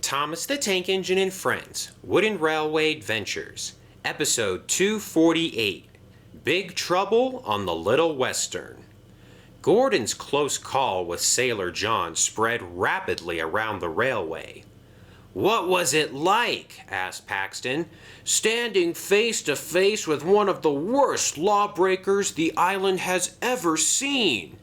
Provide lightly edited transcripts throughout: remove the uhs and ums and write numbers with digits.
Thomas the Tank Engine and Friends, Wooden Railway Adventures, Episode 248, Big Trouble on the Little Western. Gordon's close call with Sailor John spread rapidly around the railway. "What was it like?" asked Paxton, "standing face to face with one of the worst lawbreakers the island has ever seen?"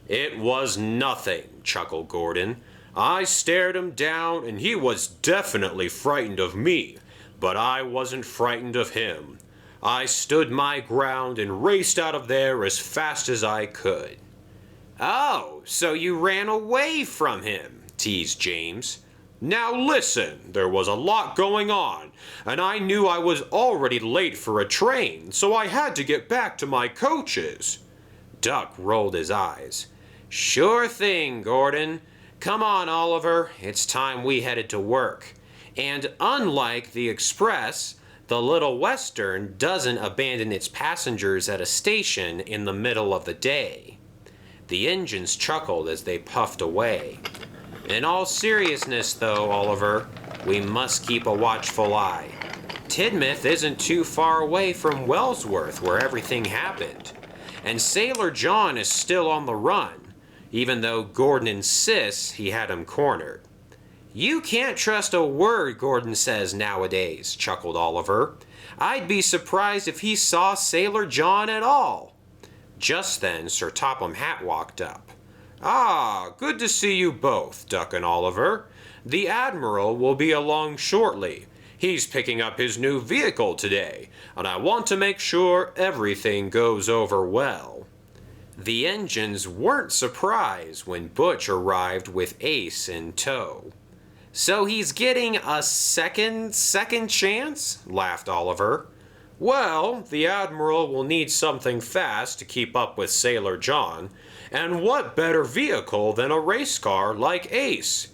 "It was nothing," chuckled Gordon. "I stared him down, and he was definitely frightened of me, but I wasn't frightened of him. I stood my ground and raced out of there as fast as I could." "Oh, so you ran away from him," teased James. "Now listen, there was a lot going on, and I knew I was already late for a train, so I had to get back to my coaches." Duck rolled his eyes. "Sure thing, Gordon. Come on, Oliver, it's time we headed to work. And unlike the Express, the Little Western doesn't abandon its passengers at a station in the middle of the day." The engines chuckled as they puffed away. "In all seriousness, though, Oliver, we must keep a watchful eye. Tidmouth isn't too far away from Wellsworth, where everything happened. And Sailor John is still on the run, even though Gordon insists he had him cornered." "You can't trust a word Gordon says nowadays," chuckled Oliver. "I'd be surprised if he saw Sailor John at all." Just then, Sir Topham Hatt walked up. "Ah, good to see you both, Duck and Oliver. The Admiral will be along shortly. He's picking up his new vehicle today, and I want to make sure everything goes over well." The engines weren't surprised when Butch arrived with Ace in tow. "So he's getting a second chance?" laughed Oliver. "Well, the Admiral will need something fast to keep up with Sailor John, and what better vehicle than a race car like Ace?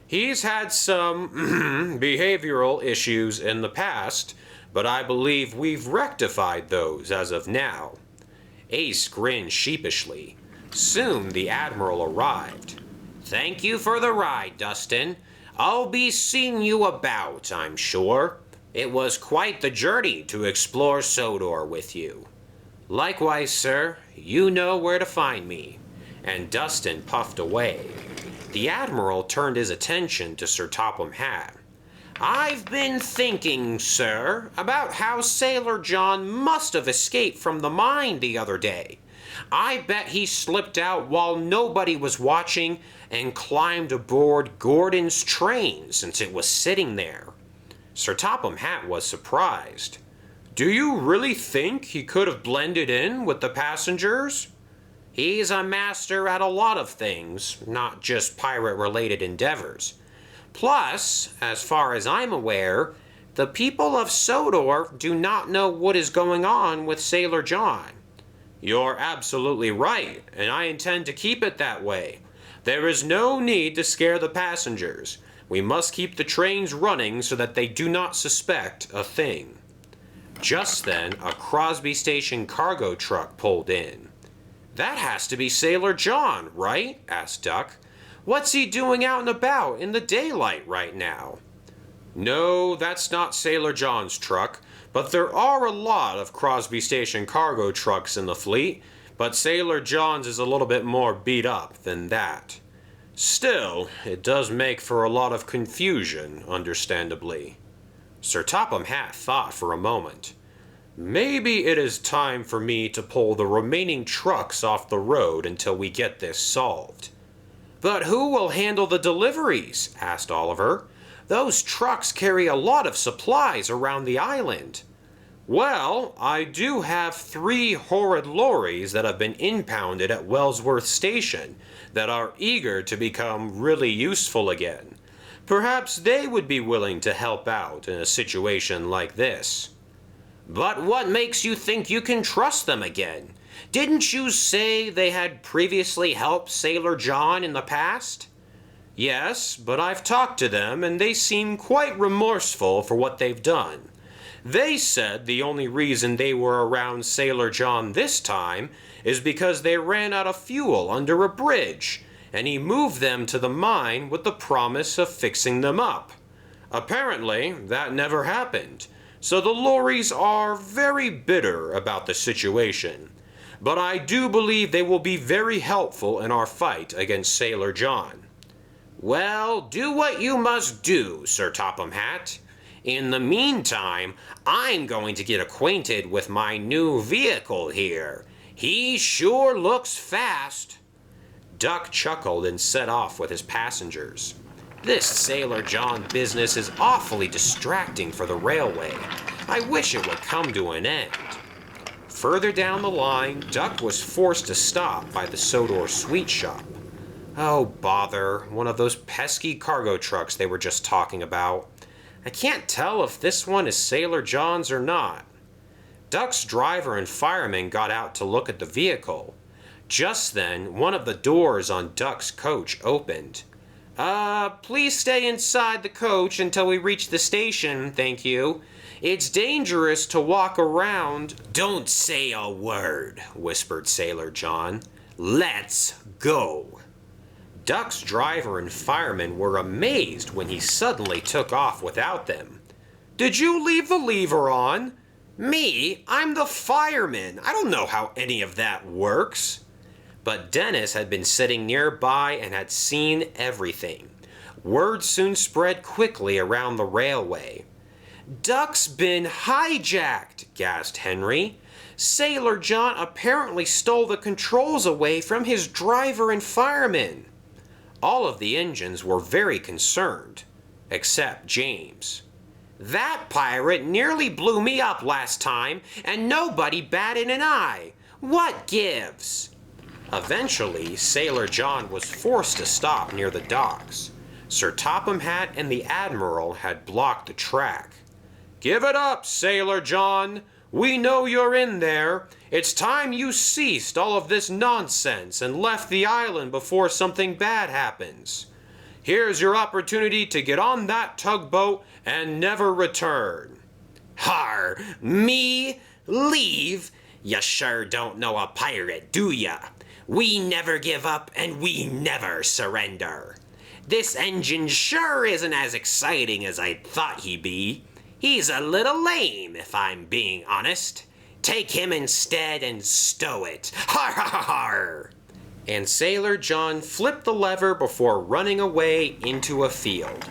He's had some behavioral issues in the past, but I believe we've rectified those as of now." Ace grinned sheepishly. Soon the Admiral arrived. "Thank you for the ride, Dustin. I'll be seeing you about, I'm sure. It was quite the journey to explore Sodor with you." "Likewise, sir. You know where to find me." And Dustin puffed away. The Admiral turned his attention to Sir Topham Hatt. "I've been thinking, sir, about how Sailor John must have escaped from the mine the other day. I bet he slipped out while nobody was watching and climbed aboard Gordon's train since it was sitting there." Sir Topham Hatt was surprised. "Do you really think he could have blended in with the passengers?" "He's a master at a lot of things, not just pirate-related endeavors. Plus, as far as I'm aware, the people of Sodor do not know what is going on with Sailor John." "You're absolutely right, and I intend to keep it that way. There is no need to scare the passengers. We must keep the trains running so that they do not suspect a thing." Just then, a Crosby Station cargo truck pulled in. "That has to be Sailor John, right?" asked Duck. "What's he doing out and about in the daylight right now?" "No, that's not Sailor John's truck, but there are a lot of Crosby Station cargo trucks in the fleet, but Sailor John's is a little bit more beat up than that. Still, it does make for a lot of confusion, understandably." Sir Topham Hatt thought for a moment. "Maybe it is time for me to pull the remaining trucks off the road until we get this solved." "But who will handle the deliveries?" asked Oliver. "Those trucks carry a lot of supplies around the island." "Well, I do have 3 horrid lorries that have been impounded at Wellsworth Station that are eager to become really useful again. Perhaps they would be willing to help out in a situation like this." "But what makes you think you can trust them again? Didn't you say they had previously helped Sailor John in the past?" "Yes, but I've talked to them and they seem quite remorseful for what they've done. They said the only reason they were around Sailor John this time is because they ran out of fuel under a bridge, and he moved them to the mine with the promise of fixing them up. Apparently, that never happened, so the lorries are very bitter about the situation. But I do believe they will be very helpful in our fight against Sailor John. Well, do what you must do, Sir Topham Hatt. In the meantime, I'm going to get acquainted with my new vehicle here. He sure looks fast. Duck chuckled and set off with his passengers. This Sailor John business is awfully distracting for the railway. I wish it would come to an end. Further down the line, Duck was forced to stop by the Sodor Sweet Shop. Oh, bother, one of those pesky cargo trucks they were just talking about. I can't tell if this one is Sailor John's or not. Duck's driver and fireman got out to look at the vehicle. Just then, one of the doors on Duck's coach opened. Please stay inside the coach until we reach the station, thank you. It's dangerous to walk around. Don't say a word, whispered Sailor John. Let's go. Duck's driver and fireman were amazed when he suddenly took off without them. Did you leave the lever on? Me? I'm the fireman. I don't know how any of that works. But Dennis had been sitting nearby and had seen everything. Word soon spread quickly around the railway. Duck's been hijacked, gasped Henry. Sailor John apparently stole the controls away from his driver and fireman. All of the engines were very concerned, except James. That pirate nearly blew me up last time, and nobody batted an eye. What gives? Eventually, Sailor John was forced to stop near the docks. Sir Topham Hatt and the Admiral had blocked the track. Give it up, Sailor John. We know you're in there. It's time you ceased all of this nonsense and left the island before something bad happens. Here's your opportunity to get on that tugboat and never return. Har, me? Leave? You sure don't know a pirate, do ya? We never give up and we never surrender. This engine sure isn't as exciting as I thought he'd be. He's a little lame, if I'm being honest. Take him instead and stow it. Har har har har! And Sailor John flipped the lever before running away into a field.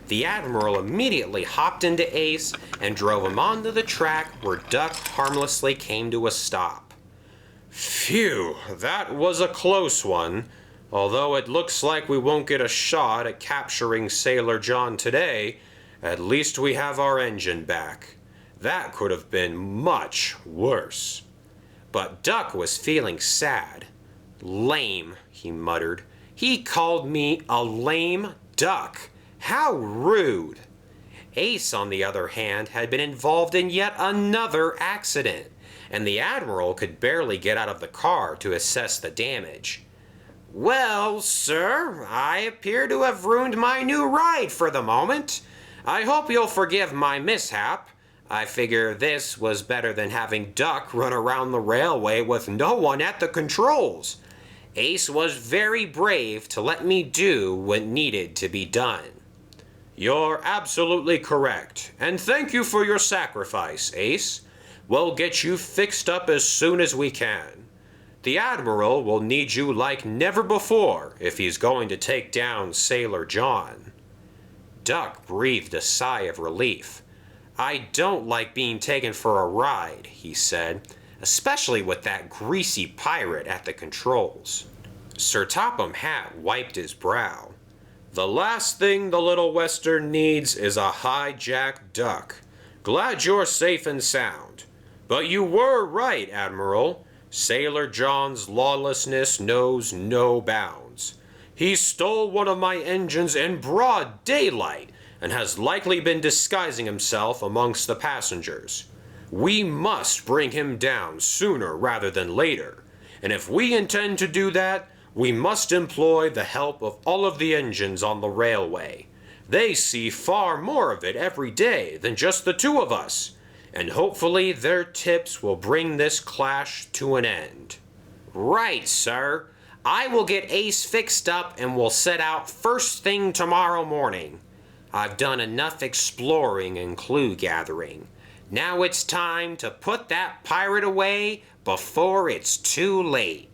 The Admiral immediately hopped into Ace and drove him onto the track where Duck harmlessly came to a stop. Phew, that was a close one. Although it looks like we won't get a shot at capturing Sailor John today, at least we have our engine back. That could have been much worse. But Duck was feeling sad. Lame, he muttered. He called me a lame duck. How rude. Ace, on the other hand, had been involved in yet another accident, and the Admiral could barely get out of the car to assess the damage. Well, sir, I appear to have ruined my new ride for the moment. I hope you'll forgive my mishap. I figure this was better than having Duck run around the railway with no one at the controls. Ace was very brave to let me do what needed to be done. You're absolutely correct, and thank you for your sacrifice, Ace. We'll get you fixed up as soon as we can. The Admiral will need you like never before if he's going to take down Sailor John. Duck breathed a sigh of relief. I don't like being taken for a ride, he said, especially with that greasy pirate at the controls. Sir Topham Hatt wiped his brow. The last thing the Little Western needs is a hijacked duck. Glad you're safe and sound. But you were right, Admiral. Sailor John's lawlessness knows no bounds. He stole one of my engines in broad daylight and has likely been disguising himself amongst the passengers. We must bring him down sooner rather than later, and if we intend to do that, we must employ the help of all of the engines on the railway. They see far more of it every day than just the two of us, and hopefully their tips will bring this clash to an end. Right, sir. I will get Ace fixed up and we'll set out first thing tomorrow morning. I've done enough exploring and clue gathering. Now it's time to put that pirate away before it's too late.